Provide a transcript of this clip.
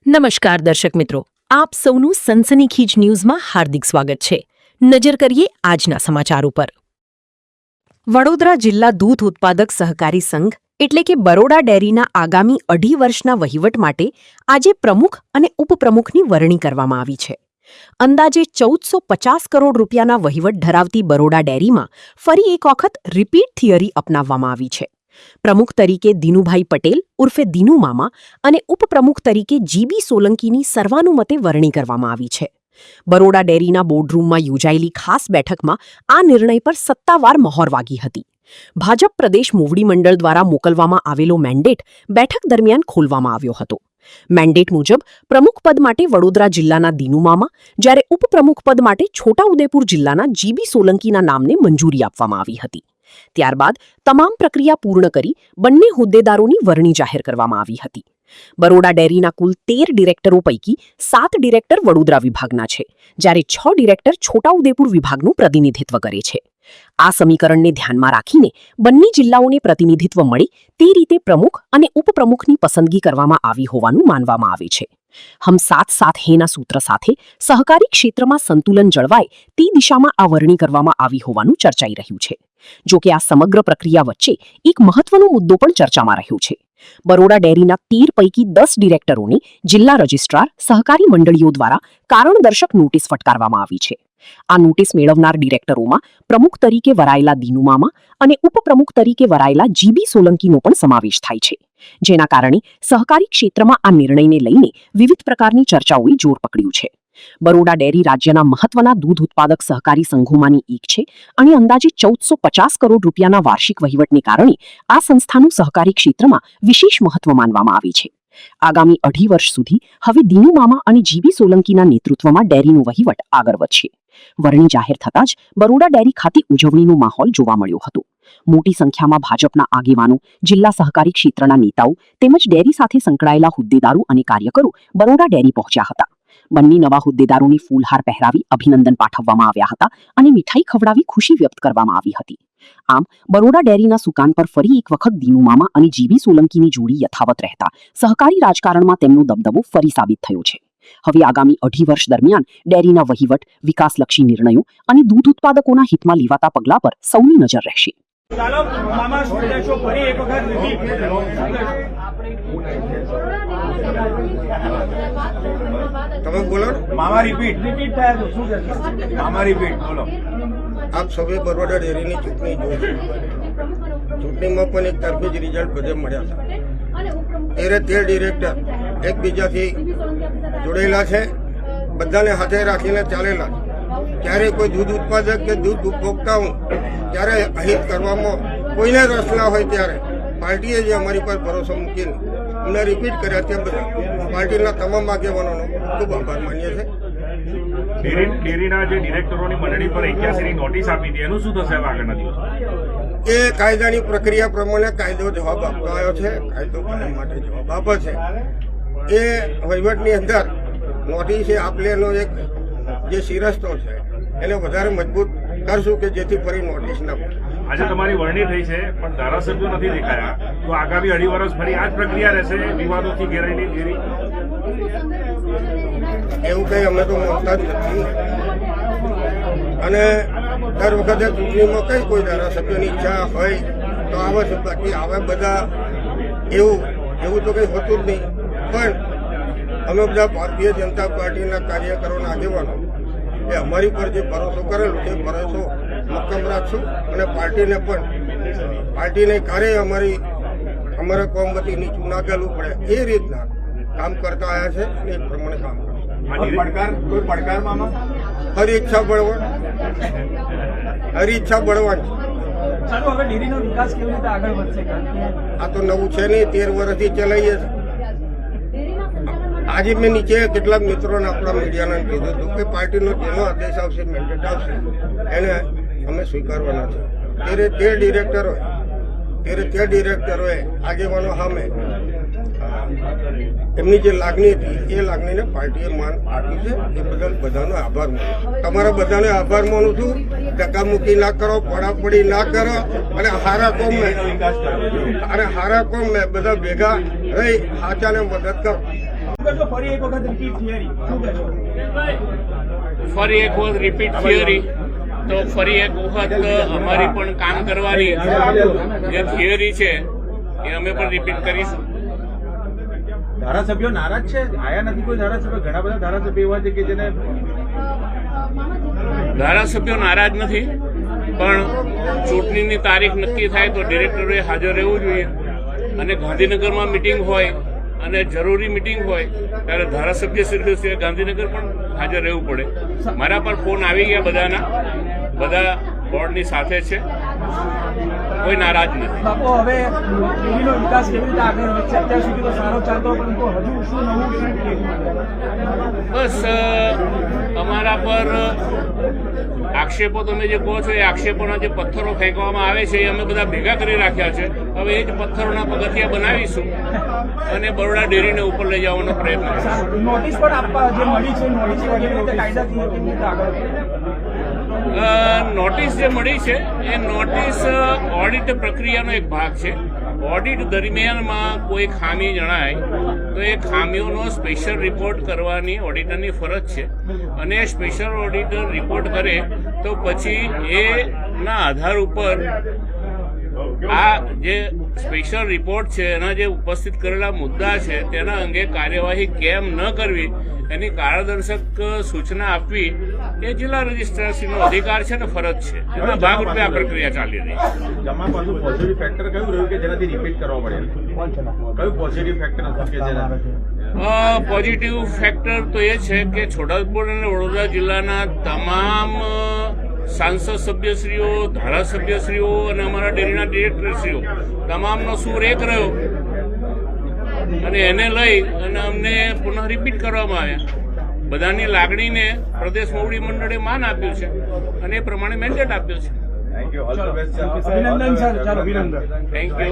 નમસ્કાર દર્શક મિત્રો, આપ સૌનું સનસનીખીજ ન્યૂઝમાં હાર્દિક સ્વાગત છે। નજર કરીએ આજના સમાચાર ઉપર। વડોદરા જિલ્લા દૂધ ઉત્પાદક સહકારી સંઘ એટલે કે બરોડા ડેરીના આગામી 2.5 વર્ષના વહીવટ માટે આજે પ્રમુખ અને ઉપપ્રમુખની વરણી કરવામાં આવી છે। અંદાજે 1450 કરોડ રૂપિયાના વહીવટ ધરાવતી બરોડા ડેરીમાં ફરી એક વખત રિપીટ થિયરી અપનાવવામાં આવી છે। પ્રમુખ તરીકે દિનુભાઈ પટેલ ઉર્ફે દિનુ મામા અને ઉપપ્રમુખ તરીકે જીબી સોલંકીની સર્વાનુમતે વરણી કરવામાં આવી છે। બરોડા ડેરીના બોર્ડરૂમમાં યોજાયેલી ખાસ બેઠકમાં આ નિર્ણય પર સત્તાવાર મહોર વાગી હતી। ભાજપ પ્રદેશ મોવડી મંડળ દ્વારા મોકલવામાં આવેલો મેન્ડેટ બેઠક દરમિયાન ખોલવામાં આવ્યો હતો। મેન્ડેટ મુજબ પ્રમુખ પદ માટે વડોદરા જિલ્લાના દિનુ મામા જ્યારે ઉપપ્રમુખ પદ માટે છોટાઉદેપુર જિલ્લાના જીબી સોલંકીના નામને મંજૂરી આપવામાં આવી હતી। ત્યારબાદ તમામ પ્રક્રિયા પૂર્ણ કરી બંને હોદ્દેદારોની વરણી જાહેર કરવામાં આવી હતી। બરોડા ડેરીના કુલ 13 ડિરેક્ટરો પૈકી 7 ડિરેક્ટર વડોદરા વિભાગના છે, જ્યારે 6 ડિરેક્ટર છોટાઉદેપુર વિભાગનું પ્રતિનિધિત્વ કરે છે। આ સમીકરણને ધ્યાનમાં રાખીને બંને જિલ્લાઓને પ્રતિનિધિત્વ મળે તે રીતે પ્રમુખ અને ઉપપ્રમુખની પસંદગી કરવામાં આવી હોવાનું માનવામાં આવે છે। હમ સાથ સાથ હેના સૂત્ર સાથે સહકારી ક્ષેત્રમાં સંતુલન જળવાય તે દિશામાં આ વરણી કરવામાં આવી હોવાનું ચર્ચાઈ રહ્યું છે। જો કે આ સમગ્ર પ્રક્રિયા વચ્ચે એક મહત્વનો મુદ્દો પણ ચર્ચામાં રહ્યો છે। બરોડા ડેરીના 13 પૈકી 10 ડિરેક્ટરોને જિલ્લા રજિસ્ટ્રાર સહકારી મંડળીઓ દ્વારા કારણદર્શક નોટિસ ફટકારવામાં આવી છે। આ નોટિસ મેળવનાર ડિરેક્ટરોમાં પ્રમુખ તરીકે વરાયેલા દિનુ મામા અને ઉપપ્રમુખ તરીકે વરાયેલા જીબી સોલંકીનો પણ સમાવેશ થાય છે, જેના કારણે સહકારી ક્ષેત્રમાં આ નિર્ણયને લઈને વિવિધ પ્રકારની ચર્ચાઓએ જોર પકડ્યું છે। બરોડા ડેરી રાજ્યના મહત્વના દૂધ ઉત્પાદક સહકારી સંઘોમાંની એક છે અને અંદાજે 1450 કરોડ રૂપિયાના વાર્ષિક વહીવટને કારણે આ સંસ્થાનું સહકારી ક્ષેત્રમાં વિશેષ મહત્વ માનવામાં આવે છે। આગામી 2.5 વર્ષ સુધી હવે દિનુ મામા અને જીબી સોલંકીના નેતૃત્વમાં ડેરીનો વહીવટ આગળ વધશે। વરણી જાહેર થતાં જ બરોડા ડેરી ખાતે ઉજવણીનો માહોલ જોવા મળ્યો હતો। મોટી સંખ્યામાં ભાજપના આગેવાનો, જિલ્લા સહકારી ક્ષેત્રના નેતાઓ તેમજ ડેરી સાથે સંકળાયેલા હોદ્દેદારો અને કાર્યકરો બરોડા ડેરી પહોંચ્યા હતા। બંને નવા હોદ્દેદારોને ફૂલહાર પહેરાવી અભિનંદન પાઠવવામાં આવ્યા હતા અને મીઠાઈ ખવડાવી ખુશી વ્યક્ત કરવામાં આવી હતી। આમ બરોડા ડેરીના સુકાન પર ફરી એક વખત દિનુ મામા અને જીબી સોલંકીની જોડી યથાવત રહેતા સહકારી રાજકારણમાં તેમનો દબદબો ફરી સાબિત થયો છે। હવે આગામી 2.5 વર્ષ દરમિયાન ડેરીના વહીવટ, વિકાસલક્ષી નિર્ણયો અને દૂધ ઉત્પાદકોના હિતમાં લેવાતા પગલાં પર સૌની નજર રહેશે। તમે બોલો મામા રિપીટ થાય તો શું છે? મામા રિપીટ બોલો। આપ સૌએ બરોડા ડેરીની ચૂંટણી જોઈ। ચૂંટણીમાં પણ એક તરફી જ રિઝલ્ટ બધે મળ્યા છે। 13 ડિરેક્ટર એકબીજાથી જોડેલા છે, બધાને હાથે રાખીને ચાલેલા છે। ક્યારે કોઈ દૂધ ઉત્પાદક કે દૂધ ઉપભોક્તાઓ ત્યારે અહિત કરવામાં કોઈને રસ ના હોય ત્યારે પાર્ટીએ જે અમારી પર ભરોસો મૂકીને અમને રિપીટ કર્યા તે બધા પાર્ટીના તમામ આગેવાનોનો ખૂબ આભાર માનીએ છીએ। ડેરીના જે ડિરેક્ટરોની મંડળી પર 81ની નોટિસ આપી હતી, એનું શું થશે આગળના દિવસો? એ કાયદાની પ્રક્રિયા પ્રમાણે કાયદો જવાબ આપતો આવ્યો છે, કાયદો કાયમ માટે જવાબ આપે છે। એ વહીવટની અંદર નોટિસ આપલેનો એક જે શિરસ્તો છે એને વધારે મજબૂત કરશું કે જેથી ફરી નોટિસ ના મળે। આજે તમારી વરણી થઈ છે, પણ ધારાસભ્યો નથી દેખાયા, તો આગામી 2.5 વર્ષ ફરી આ જ પ્રક્રિયા રહેશે, વિવાદોથી ઘેરાયેલી ડેરી? એવું કંઈ અમે તો માનતા જ નથી અને દર વખતે ચૂંટણીમાં કઈ કોઈ ધારાસભ્યોની ઈચ્છા હોય તો આવે છે, બાકી આવે બધા એવું તો કંઈ હોતું જ નહીં। પણ અમે બધા ભારતીય જનતા પાર્ટીના કાર્યકરોના આગેવાનો એ અમારી પર જે ભરોસો કરેલો છે ભરોસો મક્કમ રાખશું અને પાર્ટીને ક્યારેય અમારા કોમ વતી નીચું ના ગયેલું પડે એ રીતના કામ કરતા આવ્યા છે અને એ પ્રમાણે કામ કરશું। કોઈ પડકાર મામા? હરી ઈચ્છા બળવાની છે। આ તો નવું છે નહીં, 13 વર્ષથી ચલાવીએ છીએ। આજે મેં નીચે કેટલાક મિત્રોને આપણા મીડિયાને કીધું હતું કે પાર્ટીનો જેનો આદેશ આવશે, મેન્ડેટ આવશે, એને અમે સ્વીકારવાના છે। 13 ડિરેક્ટરોએ આગેવાનો સામે એમની જે લાગણી હતી એ લાગણીને પાર્ટીએ માન આપ્યું છે, એ બદલ બધાનો આભાર માનું। તમારા બધાને આભાર માનું છું। ધક્કામુક્કી ના કરો, પડાપડી ના કરો અને હારા કોમ મેં બધા ભેગા રહી સાચાને મદદ કરો। કહેશો ફરી એક વખત રિપીટ થિયરી શું કહેશો? ફરી એક વખત રિપીટ થિયરી તો ફરી એક વખત અમારી પણ કામ કરવાની જે થિયરી છે એ અમે પણ રિપીટ કરીશું. ધારાસભ્યો નારાજ છે, આયા નથી કોઈ ધારાસભ્ય, ઘણા બધા ધારાસભ્યો એવા છે કે જેને ધારાસભ્યો નારાજ નથી, પણ ચૂંટણીની તારીખ નક્કી થાય તો ડિરેક્ટરોએ હાજર રહેવું જોઈએ અને ગાંધીનગરમાં મિટિંગ હોય અને જરૂરી મિટિંગ હોય ત્યારે ધારાસભ્યશ્રીઓ સિવાય ગાંધીનગર પણ હાજર રહેવું પડે. મારા પર ફોન આવી ગયા બધાના, બધા બોર્ડની સાથે છે, કોઈ નારાજ નથી. બાપુ હવે દિલ્હીનો વિકાસ કેવી રીતે આગળ વધશે? અત્યાર સુધી તો સારો ચાલતો પરંતુ હજુ શું નવું શું બસ અમારા પર આક્ષેપો તમે જે કહો છો એ આક્ષેપોના જે પથ્થરો ફેંકવામાં આવે છે એ અમે બધા ભેગા કરી રાખ્યા છે. હવે એ જ પથ્થરોના પગથિયા બનાવીશું અને બરોડા ડેરીને ઉપર લઈ જવાનો પ્રયત્ન કરીશું. નોટિસ પણ આપવા જે મળી છે, નોટિસ કેવી રીતે કાયદાકીય કેવી રીતે આગળ? નોટિસ જે મળી છે એ નોટિસ ઓડિટ પ્રક્રિયાનો એક ભાગ છે. ઓડિટ દરમિયાનમાં કોઈ ખામી જણાય તો એ ખામીઓનો સ્પેશિયલ રિપોર્ટ કરવાની ઓડિટરની ફરજ છે અને એ સ્પેશિયલ ઓડિટર રિપોર્ટ કરે તો પછી એના આધાર ઉપર આ જે સ્પેશિયલ રિપોર્ટ છે એના જે ઉપસ્થિત કરેલા મુદ્દા છે તેના અંગે કાર્યવાહી કેમ ન કરવી એની કારણદર્શક સૂચના આપવી એ જિલ્લા રજિસ્ટ્રારશ્રીનો અધિકાર છે ને ફરજ છે. એના ભાગરૂપે આ પ્રક્રિયા ચાલી રહી છે. જમા પાછું પોઝિટિવ ફેક્ટર કયું રહ્યું કે જેનાથી રિપીટ કરવા પડે? કયું પોઝિટિવ ફેક્ટર હતું કે જેના પોઝિટિવ ફેક્ટર તો એ છે કે છોટાઉદેપુર અને વડોદરા જિલ્લાના તમામ સાંસદ સભ્યશ્રીઓ, ધારાસભ્યશ્રીઓ અને અમારા ડેરીના ડિરેક્ટરશ્રીઓ તમામનો સૂર એક રહ્યો અને એને લઈ અને અમને પુનઃ રિપીટ કરવામાં આવ્યા. બધાની લાગણીને પ્રદેશ મોવડી મંડળે માન આપ્યું છે અને એ પ્રમાણે મેન્ડેટ આપ્યો છે. Thank you, all the best. અભિનંદન સર, ચાલો અભિનંદન. Thank you.